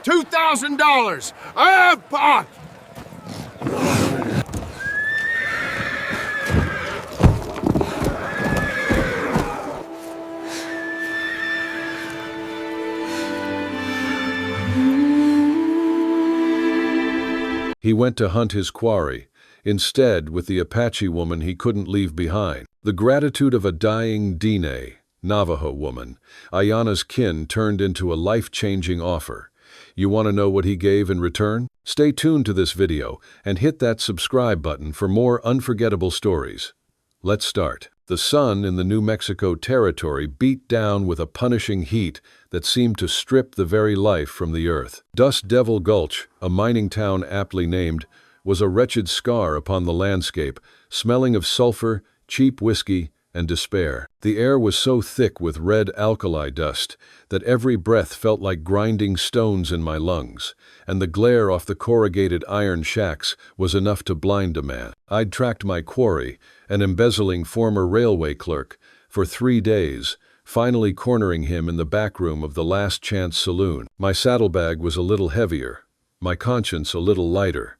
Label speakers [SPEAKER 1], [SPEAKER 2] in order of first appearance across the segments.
[SPEAKER 1] $2,000. Apache!
[SPEAKER 2] He went to hunt his quarry, instead with the Apache woman he couldn't leave behind. The gratitude of a dying Dine, Navajo woman, Ayana's kin, turned into a life-changing offer. You want to know what he gave in return? Stay tuned to this video and hit that subscribe button for more unforgettable stories. Let's start. The sun in the New Mexico territory beat down with a punishing heat that seemed to strip the very life from the earth. Dust Devil Gulch, a mining town aptly named, was a wretched scar upon the landscape, smelling of sulfur, cheap whiskey, and despair. The air was so thick with red alkali dust that every breath felt like grinding stones in my lungs, and the glare off the corrugated iron shacks was enough to blind a man. I'd tracked my quarry, an embezzling former railway clerk, for 3 days, finally cornering him in the back room of the Last Chance Saloon. My saddlebag was a little heavier, my conscience a little lighter,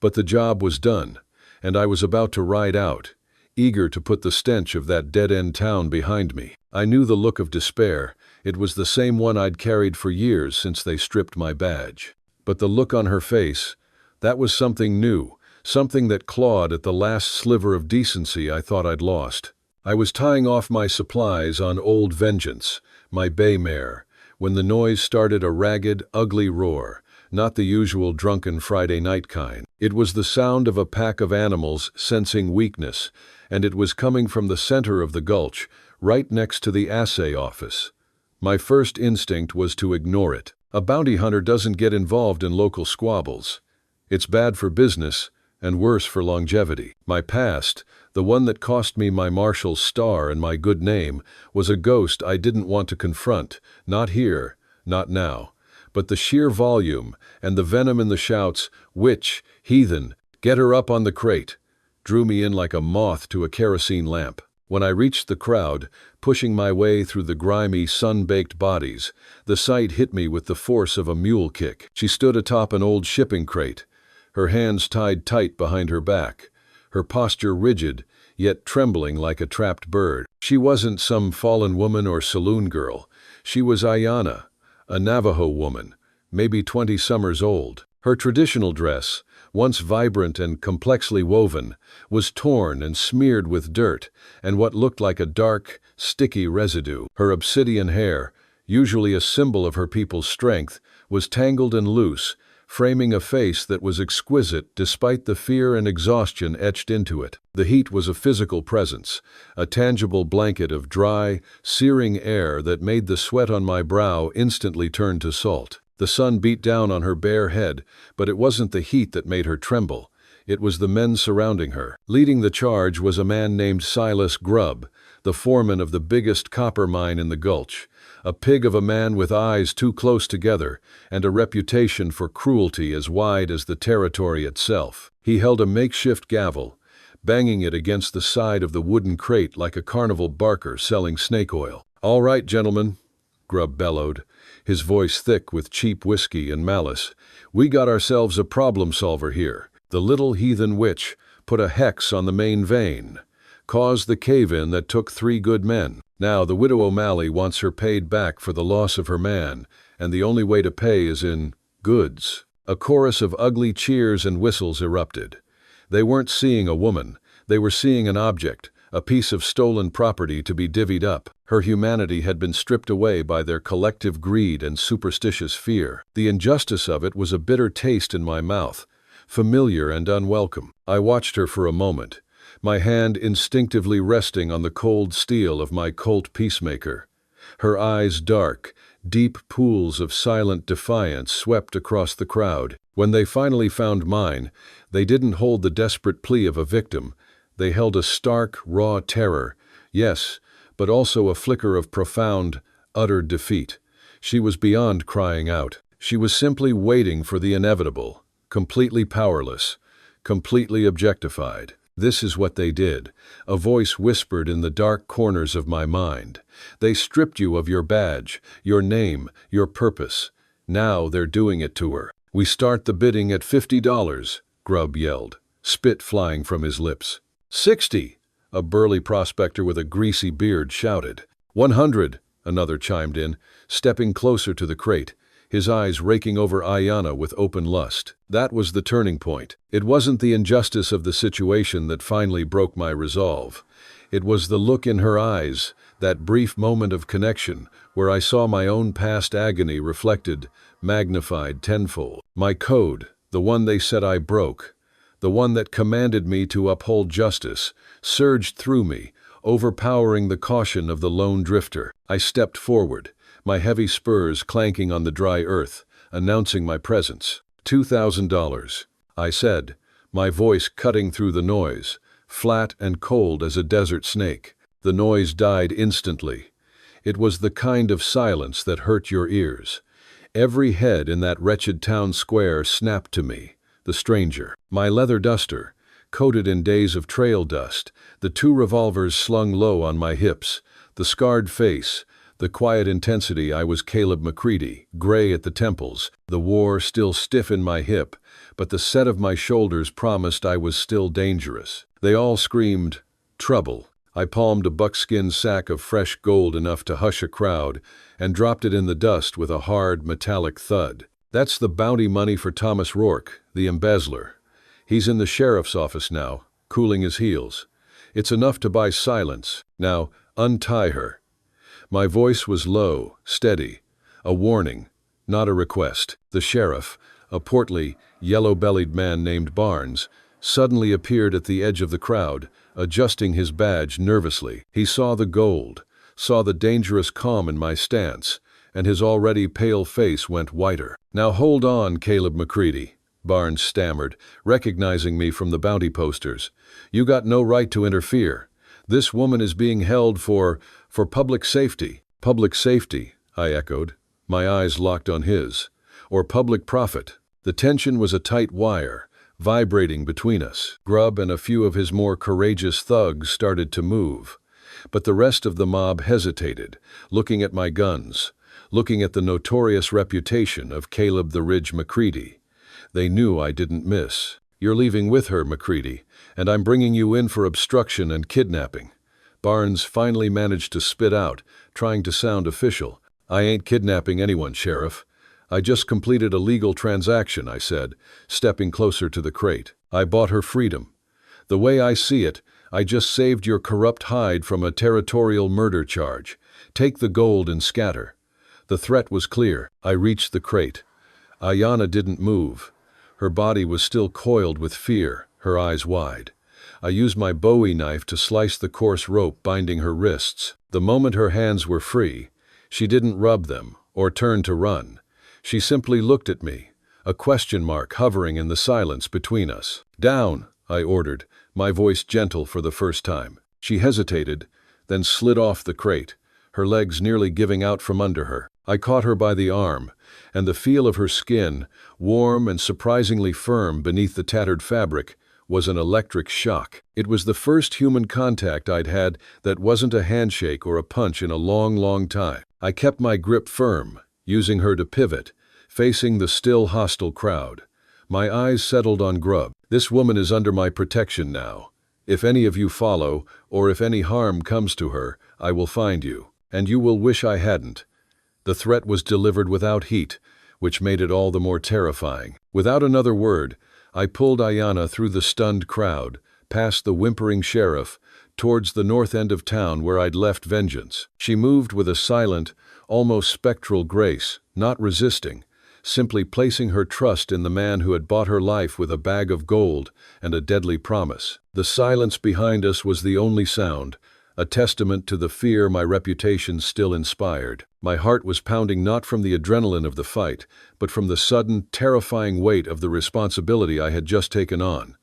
[SPEAKER 2] but the job was done, and I was about to ride out, eager to put the stench of that dead-end town behind me. I knew the look of despair. It was the same one I'd carried for years since they stripped my badge. But the look on her face, that was something new, something that clawed at the last sliver of decency I thought I'd lost. I was tying off my supplies on Old Vengeance, my bay mare, when the noise started a ragged, ugly roar, not the usual drunken Friday night kind. It was the sound of a pack of animals sensing weakness, and it was coming from the center of the gulch, right next to the assay office. My first instinct was to ignore it. A bounty hunter doesn't get involved in local squabbles. It's bad for business, and worse for longevity. My past, the one that cost me my marshal's star and my good name, was a ghost I didn't want to confront, not here, not now. But the sheer volume and the venom in the shouts, "Witch, heathen, get her up on the crate," drew me in like a moth to a kerosene lamp. When I reached the crowd, pushing my way through the grimy, sun-baked bodies, the sight hit me with the force of a mule kick. She stood atop an old shipping crate, her hands tied tight behind her back, her posture rigid, yet trembling like a trapped bird. She wasn't some fallen woman or saloon girl. She was Ayana, a Navajo woman, maybe 20 summers old. Her traditional dress, once vibrant and complexly woven, was torn and smeared with dirt and what looked like a dark, sticky residue. Her obsidian hair, usually a symbol of her people's strength, was tangled and loose, framing a face that was exquisite despite the fear and exhaustion etched into it. The heat was a physical presence, a tangible blanket of dry, searing air that made the sweat on my brow instantly turn to salt. The sun beat down on her bare head, but it wasn't the heat that made her tremble. It was the men surrounding her. Leading the charge was a man named Silas Grubb, the foreman of the biggest copper mine in the Gulch, a pig of a man with eyes too close together and a reputation for cruelty as wide as the territory itself. He held a makeshift gavel, banging it against the side of the wooden crate like a carnival barker selling snake oil. "All right, gentlemen," Grubb bellowed, his voice thick with cheap whiskey and malice. "We got ourselves a problem solver here. The little heathen witch put a hex on the main vein, caused the cave-in that took 3 good men. Now the widow O'Malley wants her paid back for the loss of her man, and the only way to pay is in goods." A chorus of ugly cheers and whistles erupted. They weren't seeing a woman, they were seeing an object, a piece of stolen property to be divvied up. Her humanity had been stripped away by their collective greed and superstitious fear. The injustice of it was a bitter taste in my mouth, familiar and unwelcome. I watched her for a moment, my hand instinctively resting on the cold steel of my Colt Peacemaker. Her eyes dark, deep pools of silent defiance swept across the crowd. When they finally found mine, they didn't hold the desperate plea of a victim. They held a stark, raw terror, yes, but also a flicker of profound, utter defeat. She was beyond crying out. She was simply waiting for the inevitable, completely powerless, completely objectified. This is what they did, a voice whispered in the dark corners of my mind. They stripped you of your badge, your name, your purpose. Now they're doing it to her. We start the bidding at $50, Grubb yelled, spit flying from his lips. 60, a burly prospector with a greasy beard shouted. 100, another chimed in, stepping closer to the crate, his eyes raking over Ayanna with open lust. That was the turning point. It wasn't the injustice of the situation that finally broke my resolve. It was the look in her eyes, that brief moment of connection where I saw my own past agony reflected, magnified tenfold. My code, the one they said I broke, the one that commanded me to uphold justice, surged through me, overpowering the caution of the lone drifter. I stepped forward, my heavy spurs clanking on the dry earth, announcing my presence. $2,000, I said, my voice cutting through the noise, flat and cold as a desert snake. The noise died instantly. It was the kind of silence that hurt your ears. Every head in that wretched town square snapped to me, the stranger. My leather duster, coated in days of trail dust, the 2 revolvers slung low on my hips, the scarred face, the quiet intensity. I was Caleb McCready, gray at the temples, the war still stiff in my hip, but the set of my shoulders promised I was still dangerous. They all screamed, "Trouble." I palmed a buckskin sack of fresh gold enough to hush a crowd and dropped it in the dust with a hard, metallic thud. That's the bounty money for Thomas Rourke, the embezzler. He's in the sheriff's office now, cooling his heels. It's enough to buy silence. Now, untie her. My voice was low, steady, a warning, not a request. The sheriff, a portly, yellow-bellied man named Barnes, suddenly appeared at the edge of the crowd, adjusting his badge nervously. He saw the gold, saw the dangerous calm in my stance, and his already pale face went whiter. "Now hold on, Caleb McCready," Barnes stammered, recognizing me from the bounty posters. "You got no right to interfere. This woman is being held for public safety." "Public safety," I echoed, my eyes locked on his. "Or public profit." The tension was a tight wire, vibrating between us. Grubb and a few of his more courageous thugs started to move. But the rest of the mob hesitated, looking at my guns, looking at the notorious reputation of Caleb the Ridge McCready. They knew I didn't miss. "You're leaving with her, McCready, and I'm bringing you in for obstruction and kidnapping." Barnes finally managed to spit out, trying to sound official. "I ain't kidnapping anyone, Sheriff. I just completed a legal transaction," I said, stepping closer to the crate. "I bought her freedom. The way I see it, I just saved your corrupt hide from a territorial murder charge. Take the gold and scatter." The threat was clear. I reached the crate. Ayanna didn't move. Her body was still coiled with fear, her eyes wide. I used my Bowie knife to slice the coarse rope binding her wrists. The moment her hands were free, she didn't rub them or turn to run. She simply looked at me, a question mark hovering in the silence between us. "Down," I ordered, my voice gentle for the first time. She hesitated, then slid off the crate, her legs nearly giving out from under her. I caught her by the arm, and the feel of her skin, warm and surprisingly firm beneath the tattered fabric, was an electric shock. It was the first human contact I'd had that wasn't a handshake or a punch in a long, long time. I kept my grip firm, using her to pivot, facing the still hostile crowd. My eyes settled on Grubb. "This woman is under my protection now. If any of you follow, or if any harm comes to her, I will find you. And you will wish I hadn't." The threat was delivered without heat, which made it all the more terrifying. Without another word, I pulled Ayanna through the stunned crowd, past the whimpering sheriff, towards the north end of town where I'd left vengeance. She moved with a silent, almost spectral grace, not resisting, simply placing her trust in the man who had bought her life with a bag of gold and a deadly promise. The silence behind us was the only sound, a testament to the fear my reputation still inspired. My heart was pounding not from the adrenaline of the fight, but from the sudden, terrifying weight of the responsibility I had just taken on.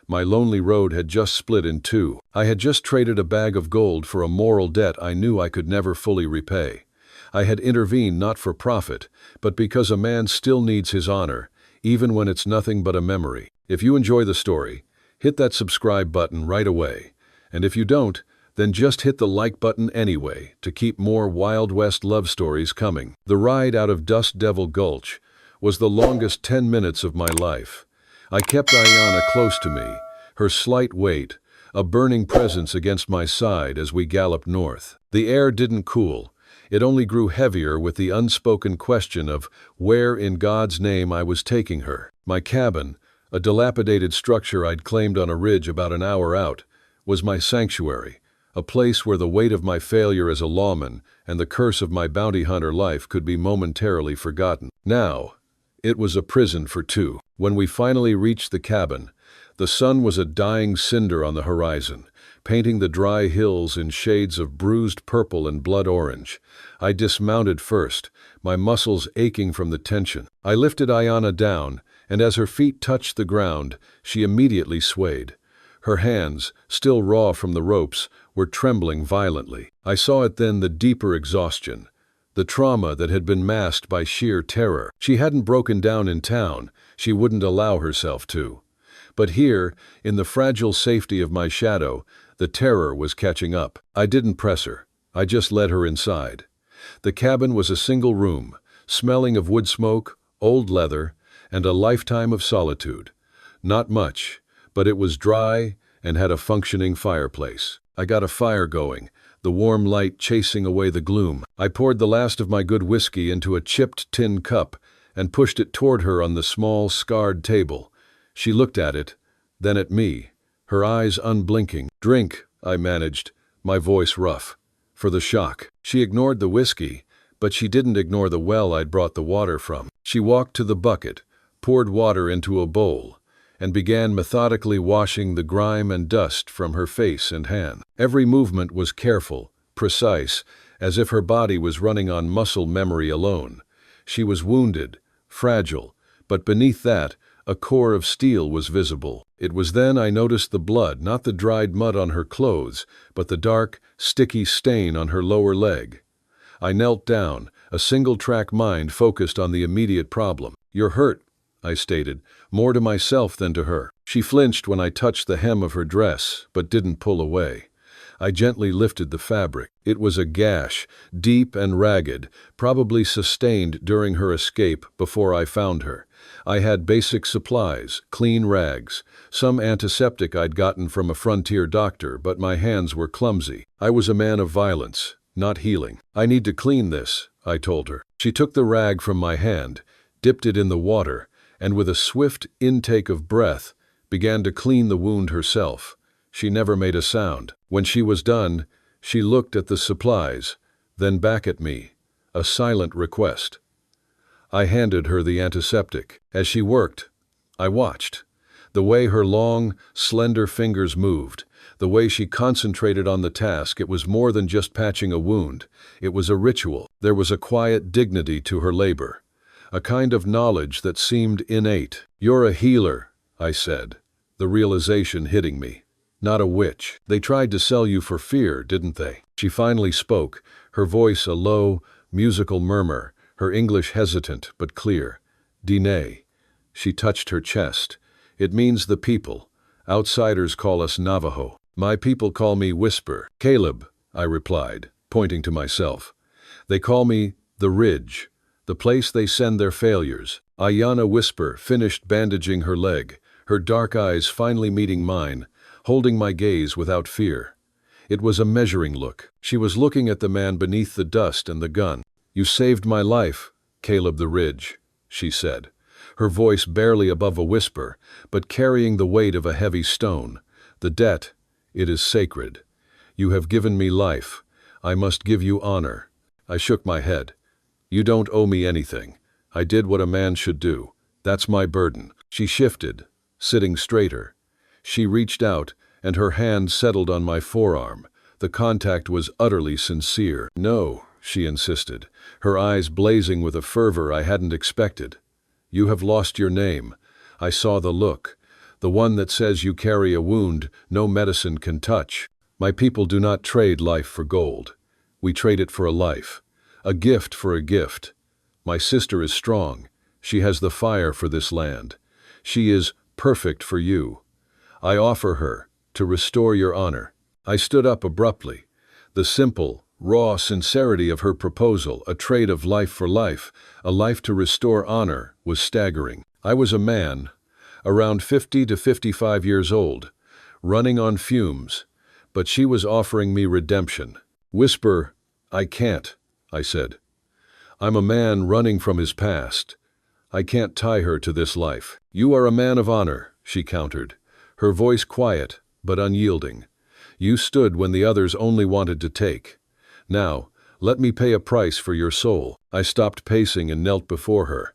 [SPEAKER 2] My lonely road had just split in two. I had just traded a bag of gold for a moral debt I knew I could never fully repay. I had intervened not for profit, but because a man still needs his honor, even when it's nothing but a memory. If you enjoy the story, hit that subscribe button right away. And if you don't, Then just hit the like button anyway to keep more Wild West love stories coming. The ride out of Dust Devil Gulch was the longest 10 minutes of my life. I kept Ayanna close to me, her slight weight, a burning presence against my side as we galloped north. The air didn't cool. It only grew heavier with the unspoken question of where in God's name I was taking her. My cabin, a dilapidated structure I'd claimed on a ridge about an hour out, was my sanctuary, a place where the weight of my failure as a lawman and the curse of my bounty hunter life could be momentarily forgotten. Now, it was a prison for two. When we finally reached the cabin, the sun was a dying cinder on the horizon, painting the dry hills in shades of bruised purple and blood orange. I dismounted first, my muscles aching from the tension. I lifted Ayanna down, and as her feet touched the ground, she immediately swayed. Her hands, still raw from the ropes, were trembling violently. I saw it then, the deeper exhaustion, the trauma that had been masked by sheer terror. She hadn't broken down in town. She wouldn't allow herself to. But here, in the fragile safety of my shadow, the terror was catching up. I didn't press her. I just led her inside. The cabin was a single room, smelling of wood smoke, old leather, and a lifetime of solitude. Not much, but it was dry and had a functioning fireplace. I got a fire going, the warm light chasing away the gloom. I poured the last of my good whiskey into a chipped tin cup and pushed it toward her on the small, scarred table. She looked at it, then at me, her eyes unblinking. "Drink," I managed, my voice rough, for the shock. She ignored the whiskey, but she didn't ignore the well I'd brought the water from. She walked to the bucket, poured water into a bowl, and began methodically washing the grime and dust from her face and hand. Every movement was careful, precise, as if her body was running on muscle memory alone. She was wounded, fragile, but beneath that, a core of steel was visible. It was then I noticed the blood, not the dried mud on her clothes, but the dark, sticky stain on her lower leg. I knelt down, a single-track mind focused on the immediate problem. "You're hurt," I stated, more to myself than to her. She flinched when I touched the hem of her dress, but didn't pull away. I gently lifted the fabric. It was a gash, deep and ragged, probably sustained during her escape before I found her. I had basic supplies, clean rags, some antiseptic I'd gotten from a frontier doctor, but my hands were clumsy. I was a man of violence, not healing. "I need to clean this," I told her. She took the rag from my hand, dipped it in the water, and with a swift intake of breath, began to clean the wound herself. She never made a sound. When she was done, she looked at the supplies, then back at me, a silent request. I handed her the antiseptic. As she worked, I watched. The way her long, slender fingers moved, the way she concentrated on the task, it was more than just patching a wound. It was a ritual. There was a quiet dignity to her labor, a kind of knowledge that seemed innate. "You're a healer," I said, the realization hitting me. "Not a witch. They tried to sell you for fear, didn't they?" She finally spoke, her voice a low, musical murmur, her English hesitant but clear. "Dine." She touched her chest. "It means the people. Outsiders call us Navajo. My people call me Whisper." "Caleb," I replied, pointing to myself. "They call me the Ridge, the place they send their failures." Ayanna Whisper finished bandaging her leg, her dark eyes finally meeting mine, holding my gaze without fear. It was a measuring look. She was looking at the man beneath the dust and the gun. "You saved my life, Caleb the Ridge," she said, her voice barely above a whisper, but carrying the weight of a heavy stone. "The debt, it is sacred. You have given me life. I must give you honor." I shook my head. "You don't owe me anything. I did what a man should do. That's my burden." She shifted, sitting straighter. She reached out, and her hand settled on my forearm. The contact was utterly sincere. "No," she insisted, her eyes blazing with a fervor I hadn't expected. "You have lost your name." I saw the look, the one that says you carry a wound no medicine can touch. "My people do not trade life for gold. We trade it for a life, a gift for a gift. My sister is strong. She has the fire for this land. She is perfect for you. I offer her to restore your honor." I stood up abruptly. The simple, raw sincerity of her proposal, a trade of life for life, a life to restore honor, was staggering. I was a man, around 50 to 55 years old, running on fumes, but she was offering me redemption. "Whisper, I can't," I said. "I'm a man running from his past. I can't tie her to this life." "You are a man of honor," she countered, her voice quiet but unyielding. "You stood when the others only wanted to take. Now, let me pay a price for your soul." I stopped pacing and knelt before her.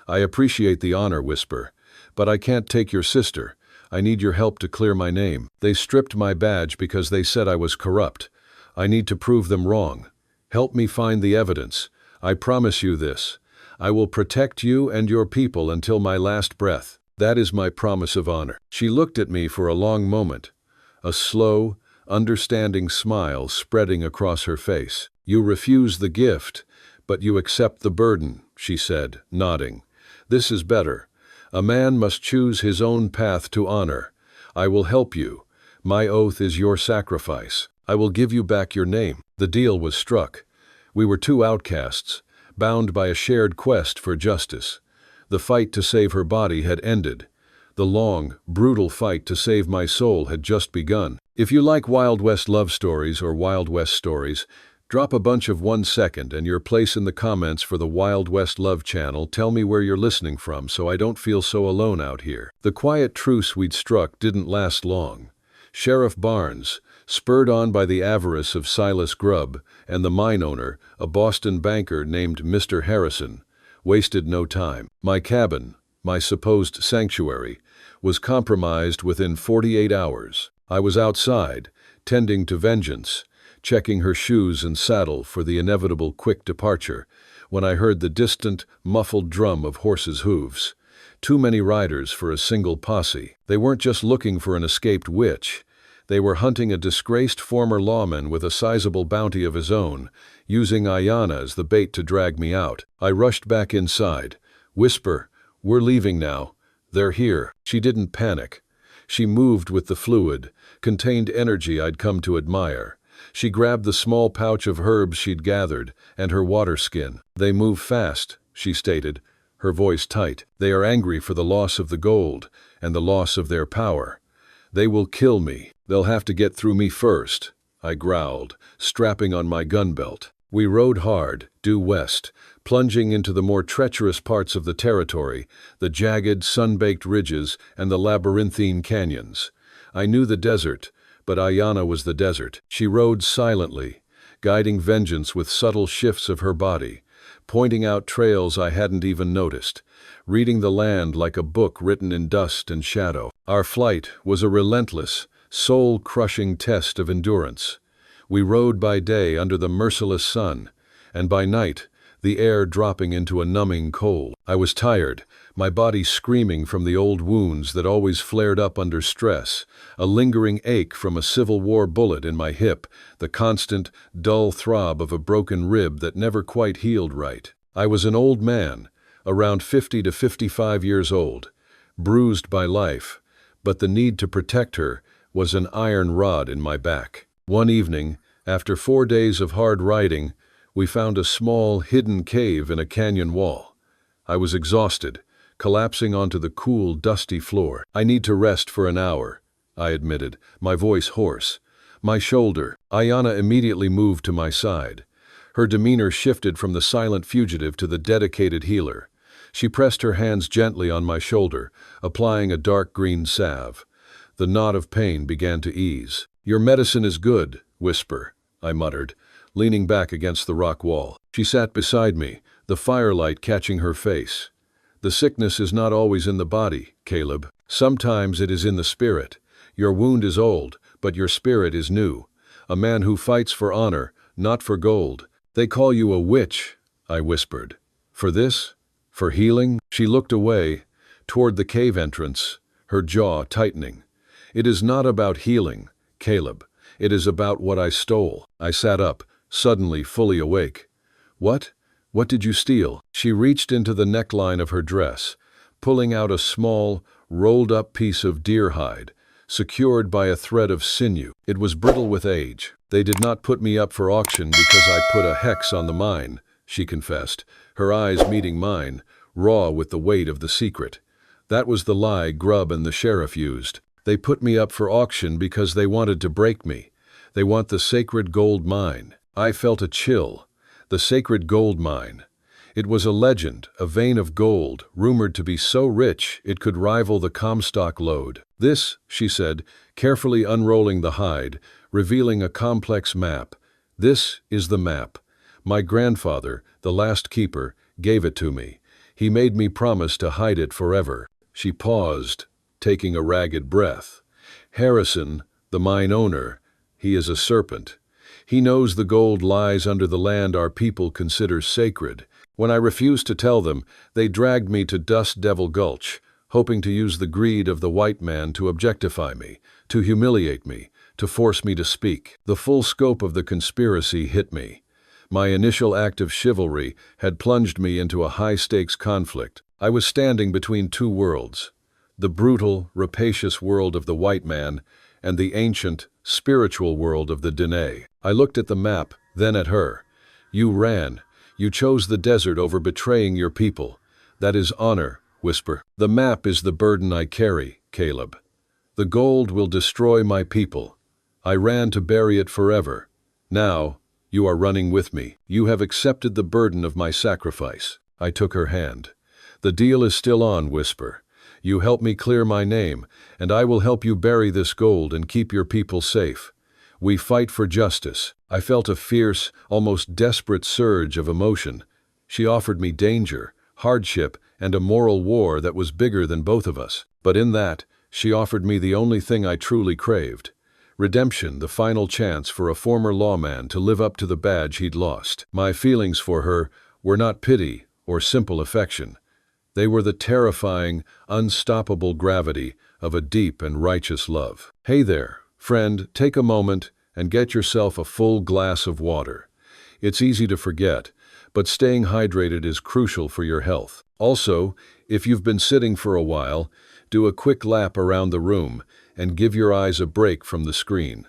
[SPEAKER 2] "I appreciate the honor, Whisper, but I can't take your sister. I need your help to clear my name. They stripped my badge because they said I was corrupt. I need to prove them wrong. Help me find the evidence. I promise you this. I will protect you and your people until my last breath. That is my promise of honor." She looked at me for a long moment, a slow, understanding smile spreading across her face. "You refuse the gift, but you accept the burden," she said, nodding. "This is better. A man must choose his own path to honor. I will help you. My oath is your sacrifice. I will give you back your name." The deal was struck. We were two outcasts, bound by a shared quest for justice. The fight to save her body had ended. The long, brutal fight to save my soul had just begun. If you like Wild West love stories or Wild West stories, drop a bunch of 1 second and your place in the comments for the Wild West Love channel. Tell me where you're listening from so I don't feel so alone out here. The quiet truce we'd struck didn't last long. Sheriff Barnes, spurred on by the avarice of Silas Grubb, and the mine owner, a Boston banker named Mr. Harrison, wasted no time. My cabin, my supposed sanctuary, was compromised within 48 hours. I was outside, tending to vengeance, checking her shoes and saddle for the inevitable quick departure, when I heard the distant, muffled drum of horses' hooves. Too many riders for a single posse. They weren't just looking for an escaped witch. They were hunting a disgraced former lawman with a sizable bounty of his own, using Ayanna as the bait to drag me out. I rushed back inside. "Whisper, we're leaving now. They're here." She didn't panic. She moved with the fluid, contained energy I'd come to admire. She grabbed the small pouch of herbs she'd gathered, and her water skin. "They move fast," she stated, her voice tight. "They are angry for the loss of the gold, and the loss of their power. They will kill me. They'll have to get through me first," I growled, strapping on my gun belt. We rode hard, due west, plunging into the more treacherous parts of the territory, the jagged, sun-baked ridges and the labyrinthine canyons. I knew the desert, but Ayanna was the desert. She rode silently, guiding vengeance with subtle shifts of her body, pointing out trails I hadn't even noticed, reading the land like a book written in dust and shadow. Our flight was a relentless, soul-crushing test of endurance. We rode by day under the merciless sun, and by night, the air dropping into a numbing cold. I was tired, my body screaming from the old wounds that always flared up under stress, a lingering ache from a Civil War bullet in my hip, the constant, dull throb of a broken rib that never quite healed right. I was an old man, around 50 to 55 years old, bruised by life, but the need to protect her was an iron rod in my back. One evening, after 4 days of hard riding, we found a small, hidden cave in a canyon wall. I was exhausted, collapsing onto the cool, dusty floor. "I need to rest for an hour," I admitted, my voice hoarse. "My shoulder." Ayanna immediately moved to my side. Her demeanor shifted from the silent fugitive to the dedicated healer. She pressed her hands gently on my shoulder, applying a dark green salve. The knot of pain began to ease. "Your medicine is good, Whisper," I muttered, leaning back against the rock wall. She sat beside me, the firelight catching her face. "The sickness is not always in the body, Caleb. Sometimes it is in the spirit. Your wound is old, but your spirit is new. A man who fights for honor, not for gold. They call you a witch," I whispered. "For this? For healing?" She looked away, toward the cave entrance, her jaw tightening. "It is not about healing, Caleb. It is about what I stole." I sat up, suddenly fully awake. "What? What did you steal?" She reached into the neckline of her dress, pulling out a small, rolled-up piece of deer hide, secured by a thread of sinew. It was brittle with age. They did not put me up for auction because I put a hex on the mine, she confessed, her eyes meeting mine, raw with the weight of the secret. That was the lie Grubb and the sheriff used. They put me up for auction because they wanted to break me. They want the sacred gold mine. I felt a chill. The sacred gold mine. It was a legend, a vein of gold, rumored to be so rich it could rival the Comstock lode. This, she said, carefully unrolling the hide, revealing a complex map. This is the map. My grandfather, the last keeper, gave it to me. He made me promise to hide it forever. She paused, taking a ragged breath. Harrison, the mine owner, he is a serpent. He knows the gold lies under the land our people consider sacred. When I refused to tell them, they dragged me to Dust Devil Gulch, hoping to use the greed of the white man to objectify me, to humiliate me, to force me to speak. The full scope of the conspiracy hit me. My initial act of chivalry had plunged me into a high-stakes conflict. I was standing between two worlds, the brutal, rapacious world of the white man and the ancient, spiritual world of the Dene. I looked at the map, then at her. You ran. You chose the desert over betraying your people. That is honor, whisper. The map is the burden I carry, Caleb. The gold will destroy my people. I ran to bury it forever. Now, you are running with me. You have accepted the burden of my sacrifice. I took her hand. The deal is still on, whisper. You help me clear my name, and I will help you bury this gold and keep your people safe. We fight for justice. I felt a fierce, almost desperate surge of emotion. She offered me danger, hardship, and a moral war that was bigger than both of us. But in that, she offered me the only thing I truly craved. Redemption, the final chance for a former lawman to live up to the badge he'd lost. My feelings for her were not pity or simple affection. They were the terrifying, unstoppable gravity of a deep and righteous love. Hey there, friend, take a moment and get yourself a full glass of water. It's easy to forget, but staying hydrated is crucial for your health. Also, if you've been sitting for a while, do a quick lap around the room and give your eyes a break from the screen.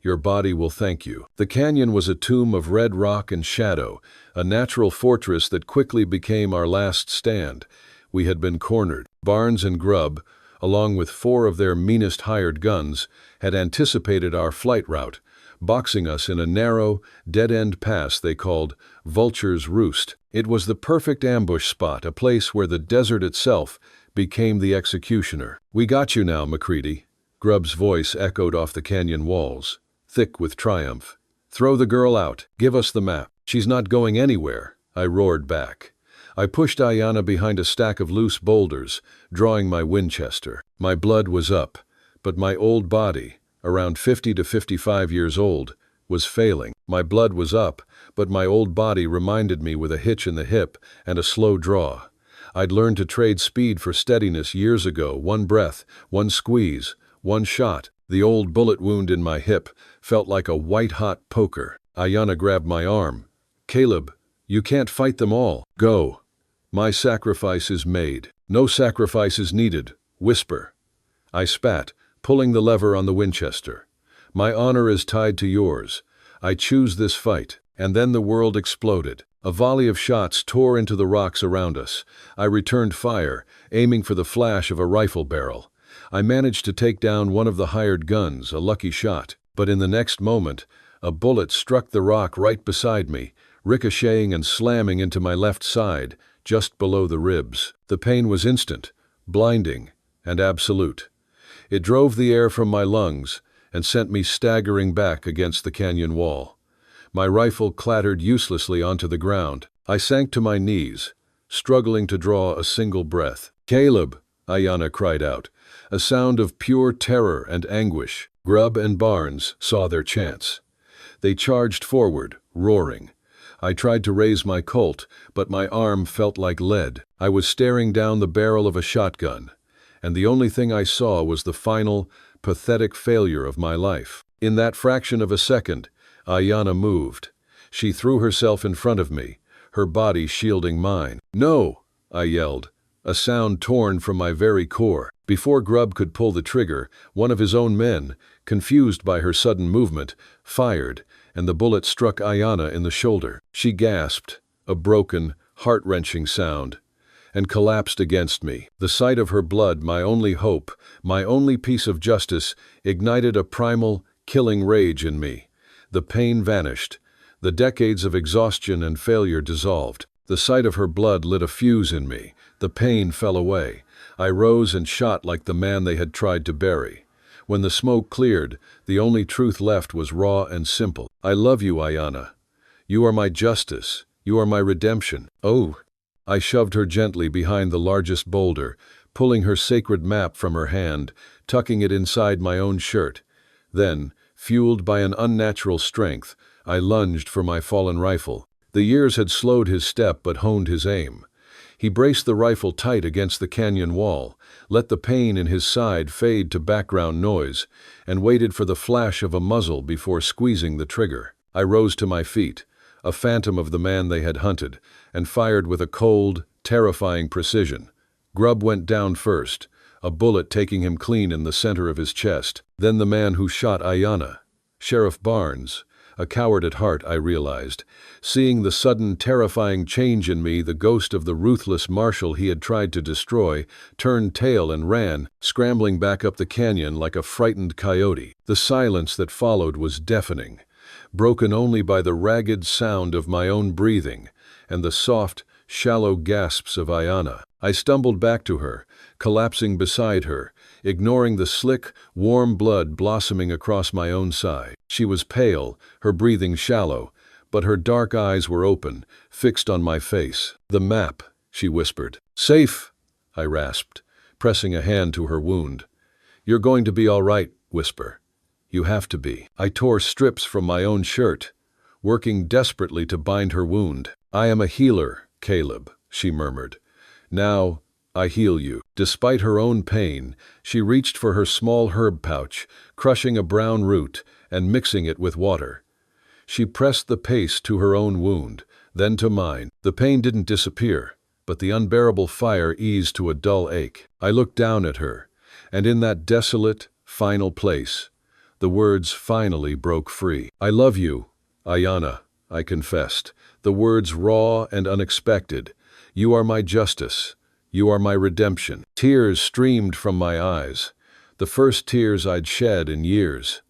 [SPEAKER 2] Your body will thank you. The canyon was a tomb of red rock and shadow, a natural fortress that quickly became our last stand. We had been cornered. Barnes and Grubb, along with 4 of their meanest hired guns, had anticipated our flight route, boxing us in a narrow, dead-end pass they called Vulture's Roost. It was the perfect ambush spot, a place where the desert itself became the executioner. We got you now, McCready. Grubb's voice echoed off the canyon walls, thick with triumph. Throw the girl out. Give us the map. She's not going anywhere, I roared back. I pushed Ayanna behind a stack of loose boulders, drawing my Winchester. My blood was up, but my old body, around 50 to 55 years old, was failing. My blood was up, but my old body reminded me with a hitch in the hip and a slow draw. I'd learned to trade speed for steadiness years ago, one breath, one squeeze, one shot. The old bullet wound in my hip felt like a white-hot poker. Ayanna grabbed my arm. Caleb, you can't fight them all. Go. My sacrifice is made. No sacrifice is needed. Whisper. I spat, pulling the lever on the Winchester. My honor is tied to yours. I choose this fight. And then the world exploded. A volley of shots tore into the rocks around us. I returned fire, aiming for the flash of a rifle barrel. I managed to take down one of the hired guns, a lucky shot. But in the next moment, a bullet struck the rock right beside me, ricocheting and slamming into my left side, just below the ribs. The pain was instant, blinding, and absolute. It drove the air from my lungs and sent me staggering back against the canyon wall. My rifle clattered uselessly onto the ground. I sank to my knees, struggling to draw a single breath. Caleb, Ayanna cried out, a sound of pure terror and anguish. Grubb and Barnes saw their chance. They charged forward, roaring. I tried to raise my Colt, but my arm felt like lead. I was staring down the barrel of a shotgun, and the only thing I saw was the final, pathetic failure of my life. In that fraction of a second, Ayanna moved. She threw herself in front of me, her body shielding mine. No, I yelled. a sound torn from my very core. Before Grubb could pull the trigger, one of his own men, confused by her sudden movement, fired, and the bullet struck Ayanna in the shoulder. She gasped, a broken, heart-wrenching sound, and collapsed against me. The sight of her blood, my only hope, my only piece of justice, ignited a primal, killing rage in me. The pain vanished. The decades of exhaustion and failure dissolved. The sight of her blood lit a fuse in me. The pain fell away. I rose and shot like the man they had tried to bury. When the smoke cleared, the only truth left was raw and simple. I love you, Ayanna. You are my justice. You are my redemption. Oh! I shoved her gently behind the largest boulder, pulling her sacred map from her hand, tucking it inside my own shirt. Then, fueled by an unnatural strength, I lunged for my fallen rifle. The years had slowed his step but honed his aim. He braced the rifle tight against the canyon wall, let the pain in his side fade to background noise, and waited for the flash of a muzzle before squeezing the trigger. I rose to my feet, a phantom of the man they had hunted, and fired with a cold, terrifying precision. Grubb went down first, a bullet taking him clean in the center of his chest. Then the man who shot Ayanna, Sheriff Barnes. A coward at heart, I realized. Seeing the sudden, terrifying change in me, the ghost of the ruthless marshal he had tried to destroy turned tail and ran, scrambling back up the canyon like a frightened coyote. The silence that followed was deafening, broken only by the ragged sound of my own breathing and the soft, shallow gasps of Ayanna. I stumbled back to her, collapsing beside her, ignoring the slick, warm blood blossoming across my own side. She was pale, her breathing shallow, but her dark eyes were open, fixed on my face. "The map," she whispered. "Safe," I rasped, pressing a hand to her wound. "You're going to be all right," whisper. "You have to be." I tore strips from my own shirt, working desperately to bind her wound. "I am a healer, Caleb," she murmured. "Now, I heal you." Despite her own pain, she reached for her small herb pouch, crushing a brown root and mixing it with water. She pressed the paste to her own wound, then to mine. The pain didn't disappear, but the unbearable fire eased to a dull ache. I looked down at her, and in that desolate, final place, the words finally broke free. "I love you, Ayanna," I confessed, the words raw and unexpected. "You are my justice. You are my redemption." Tears streamed from my eyes, the first tears I'd shed in years.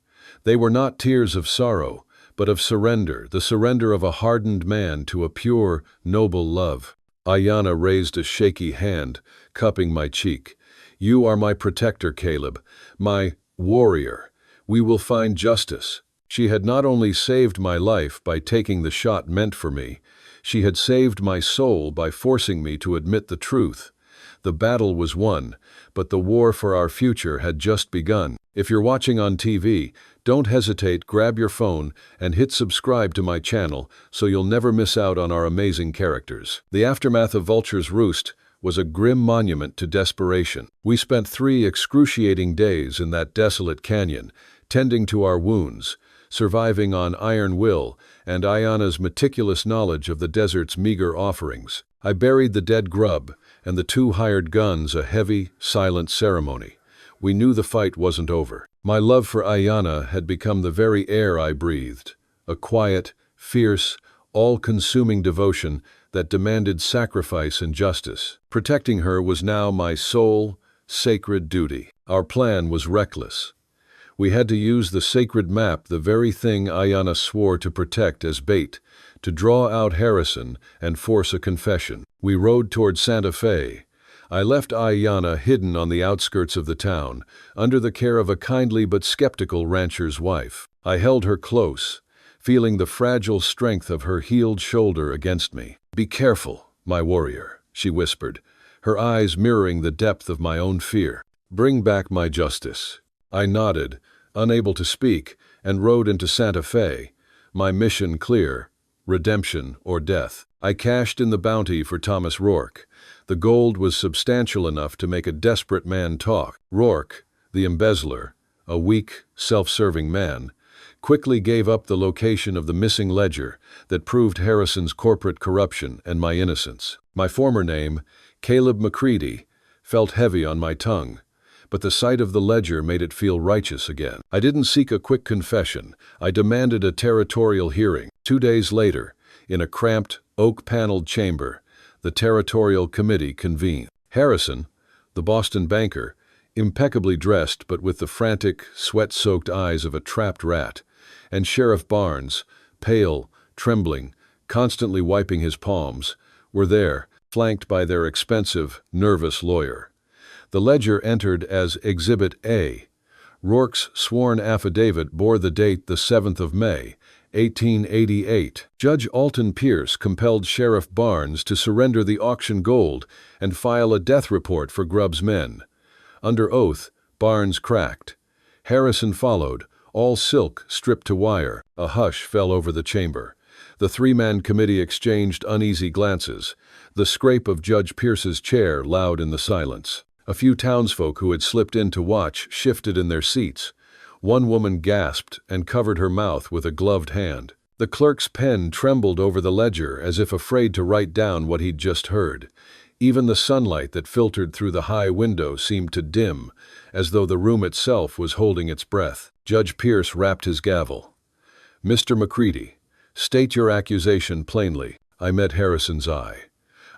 [SPEAKER 2] They were not tears of sorrow, but of surrender, the surrender of a hardened man to a pure, noble love. Ayanna raised a shaky hand, cupping my cheek. "You are my protector, Caleb, my warrior. We will find justice." She had not only saved my life by taking the shot meant for me, she had saved my soul by forcing me to admit the truth. The battle was won, but the war for our future had just begun. If you're watching on TV, don't hesitate, grab your phone and hit subscribe to my channel so you'll never miss out on our amazing characters. The aftermath of Vulture's Roost was a grim monument to desperation. We spent 3 excruciating days in that desolate canyon, tending to our wounds, surviving on iron will and Ayanna's meticulous knowledge of the desert's meager offerings. I buried the dead Grubb and the 2 hired guns, a heavy, silent ceremony. We knew the fight wasn't over. My love for Ayanna had become the very air I breathed, a quiet, fierce, all-consuming devotion that demanded sacrifice and justice. Protecting her was now my sole, sacred duty. Our plan was reckless. We had to use the sacred map, the very thing Ayanna swore to protect, as bait, to draw out Harrison and force a confession. We rode toward Santa Fe. I left Ayanna hidden on the outskirts of the town, under the care of a kindly but skeptical rancher's wife. I held her close, feeling the fragile strength of her healed shoulder against me. "Be careful, my warrior," she whispered, her eyes mirroring the depth of my own fear. "Bring back my justice." I nodded, unable to speak, and rode into Santa Fe, my mission clear: redemption or death. I cashed in the bounty for Thomas Rourke. The gold was substantial enough to make a desperate man talk. Rourke, the embezzler, a weak, self-serving man, quickly gave up the location of the missing ledger that proved Harrison's corporate corruption and my innocence. My former name, Caleb McCready, felt heavy on my tongue, but the sight of the ledger made it feel righteous again. I didn't seek a quick confession. I demanded a territorial hearing. 2 days later, in a cramped, oak-paneled chamber, the territorial committee convened. Harrison, the Boston banker, impeccably dressed but with the frantic, sweat-soaked eyes of a trapped rat, and Sheriff Barnes, pale, trembling, constantly wiping his palms, were there, flanked by their expensive, nervous lawyer. The ledger entered as Exhibit A. Rourke's sworn affidavit bore the date the 7th of May, 1888. Judge Alton Pierce compelled Sheriff Barnes to surrender the auction gold and file a death report for Grubb's men. Under oath, Barnes cracked. Harrison followed, all silk stripped to wire. A hush fell over the chamber. The three-man committee exchanged uneasy glances, the scrape of Judge Pierce's chair loud in the silence. A few townsfolk who had slipped in to watch shifted in their seats. One woman gasped and covered her mouth with a gloved hand. The clerk's pen trembled over the ledger as if afraid to write down what he'd just heard. Even the sunlight that filtered through the high window seemed to dim, as though the room itself was holding its breath. Judge Pierce rapped his gavel. "Mr. McCready, state your accusation plainly." I met Harrison's eye.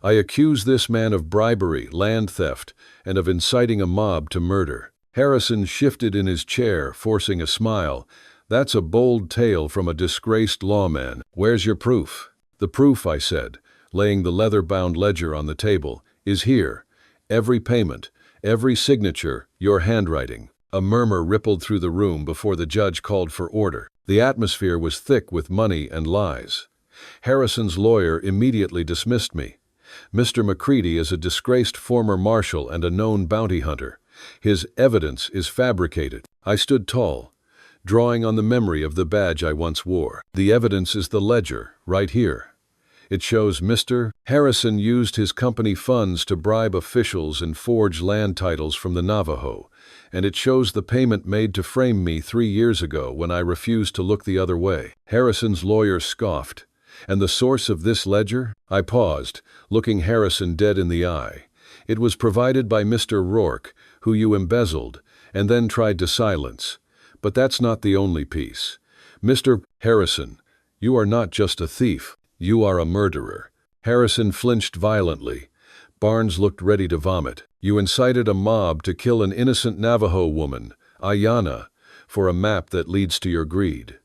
[SPEAKER 2] "I accuse this man of bribery, land theft, and of inciting a mob to murder." Harrison shifted in his chair, forcing a smile. "That's a bold tale from a disgraced lawman. Where's your proof?" "The proof," I said, laying the leather-bound ledger on the table, "is here. Every payment, every signature, your handwriting." A murmur rippled through the room before the judge called for order. The atmosphere was thick with money and lies. Harrison's lawyer immediately dismissed me. "Mr. McCready is a disgraced former marshal and a known bounty hunter. His evidence is fabricated." I stood tall, drawing on the memory of the badge I once wore. "The evidence is the ledger, right here. It shows Mr. Harrison used his company funds to bribe officials and forge land titles from the Navajo, and it shows the payment made to frame me 3 years ago when I refused to look the other way." Harrison's lawyer scoffed. "And the source of this ledger?" I paused, looking Harrison dead in the eye. "It was provided by Mr. Rourke, who you embezzled, and then tried to silence. But that's not the only piece. Mr. Harrison, you are not just a thief. You are a murderer." Harrison flinched violently. Barnes looked ready to vomit. "You incited a mob to kill an innocent Navajo woman, Ayanna, for a map that leads to your greed.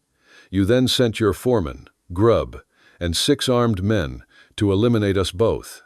[SPEAKER 2] You then sent your foreman, Grubb, and 6 armed men to eliminate us both.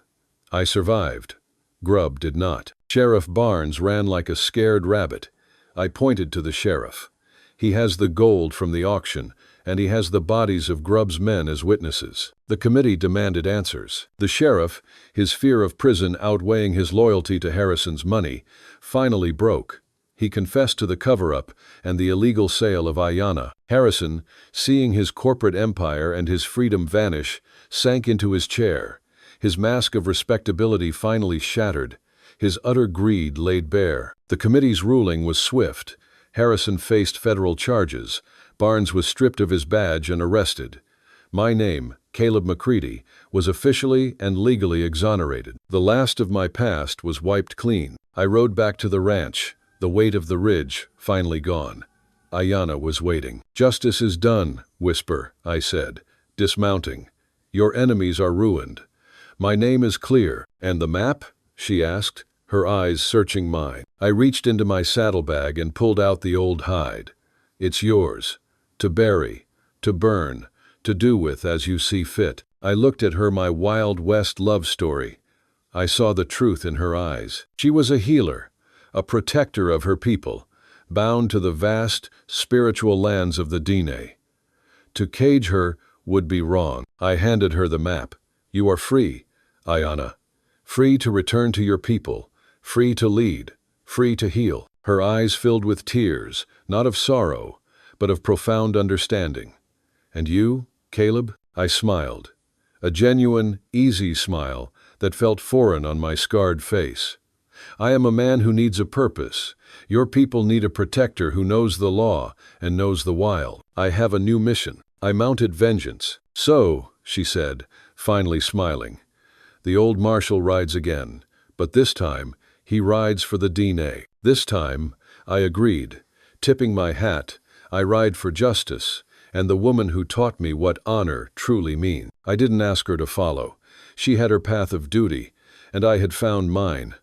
[SPEAKER 2] I survived. Grubb did not." Sheriff Barnes ran like a scared rabbit. I pointed to the sheriff. "He has the gold from the auction, and he has the bodies of Grubb's men as witnesses." The committee demanded answers. The sheriff, his fear of prison outweighing his loyalty to Harrison's money, finally broke. He confessed to the cover-up and the illegal sale of Ayanna. Harrison, seeing his corporate empire and his freedom vanish, sank into his chair. His mask of respectability finally shattered. His utter greed laid bare. The committee's ruling was swift. Harrison faced federal charges. Barnes was stripped of his badge and arrested. My name, Caleb McCready, was officially and legally exonerated. The last of my past was wiped clean. I rode back to the ranch, the weight of the ridge finally gone. Ayanna was waiting. "Justice is done, Whisper," I said, dismounting. "Your enemies are ruined. My name is clear." "And the map?" she asked, her eyes searching mine. I reached into my saddlebag and pulled out the old hide. "It's yours. To bury, to burn, to do with as you see fit." I looked at her, my Wild West love story. I saw the truth in her eyes. She was a healer, a protector of her people, bound to the vast, spiritual lands of the Dene. To cage her would be wrong. I handed her the map. "You are free, Ayanna. Free to return to your people, free to lead, free to heal." Her eyes filled with tears, not of sorrow, but of profound understanding. "And you, Caleb?" I smiled. A genuine, easy smile that felt foreign on my scarred face. "I am a man who needs a purpose. Your people need a protector who knows the law and knows the wild. I have a new mission. I mounted vengeance." "So," she said, finally smiling, "the old marshal rides again, But this time, he rides for the DNA. This time, I agreed. Tipping my hat, I ride for justice, and the woman who taught me what honor truly means. I didn't ask her to follow. She had her path of duty, and I had found mine.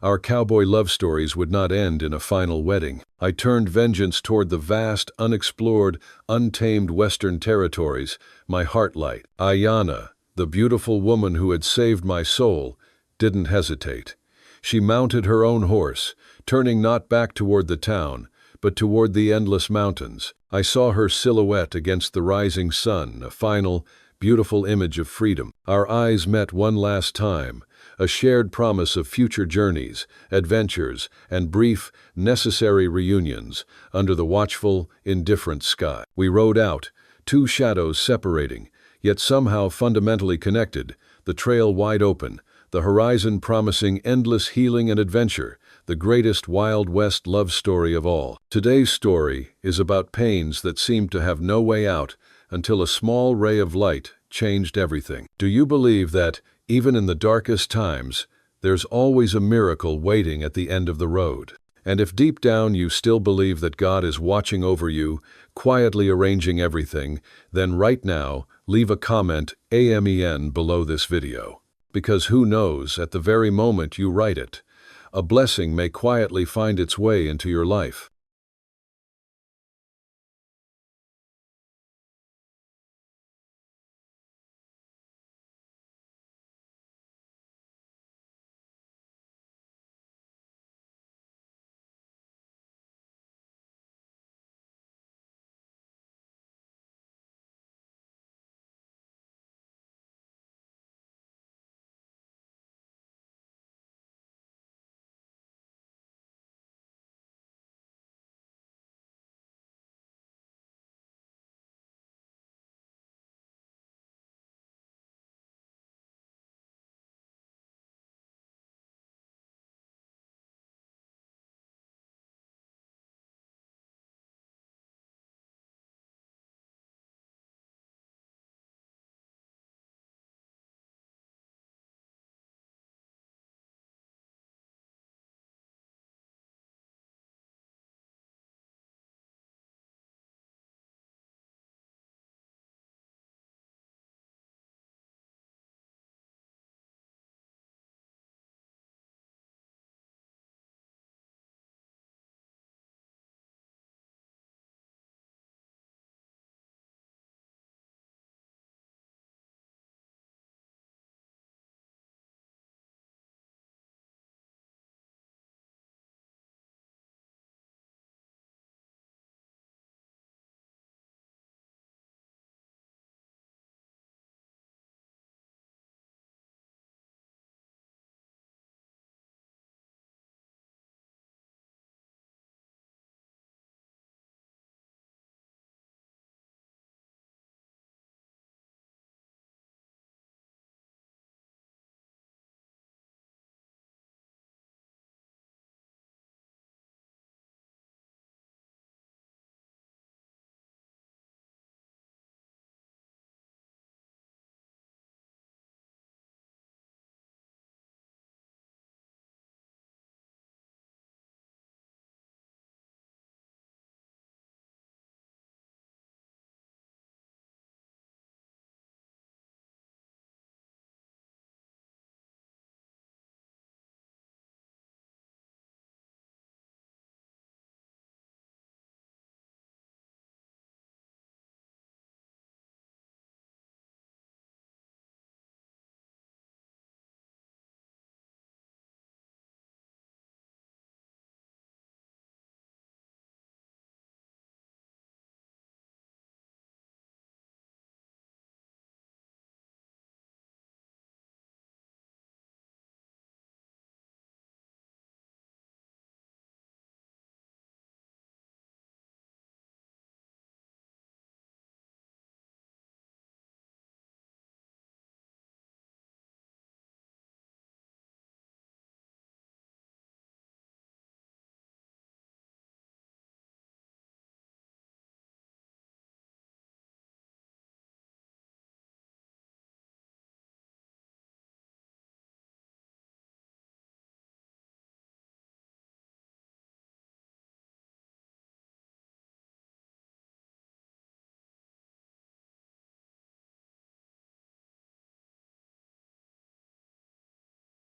[SPEAKER 2] Our cowboy love stories would not end in a final wedding. I turned vengeance toward the vast, unexplored, untamed Western territories, my heart light. Ayanna, the beautiful woman who had saved my soul, didn't hesitate. She mounted her own horse, turning not back toward the town, but toward the endless mountains. I saw her silhouette against the rising sun, a final, beautiful image of freedom. Our eyes met one last time, a shared promise of future journeys, adventures, and brief, necessary reunions under the watchful, indifferent sky. We rode out, two shadows separating, yet somehow fundamentally connected, the trail wide open, the horizon promising endless healing and adventure, the greatest Wild West love story of all. Today's story is about pains that seemed to have no way out until a small ray of light changed everything. Do you believe that, even in the darkest times, there's always a miracle waiting at the end of the road? And if deep down you still believe that God is watching over you, quietly arranging everything, then right now, leave a comment AMEN below this video. Because who knows, at the very moment you write it, a blessing may quietly find its way into your life.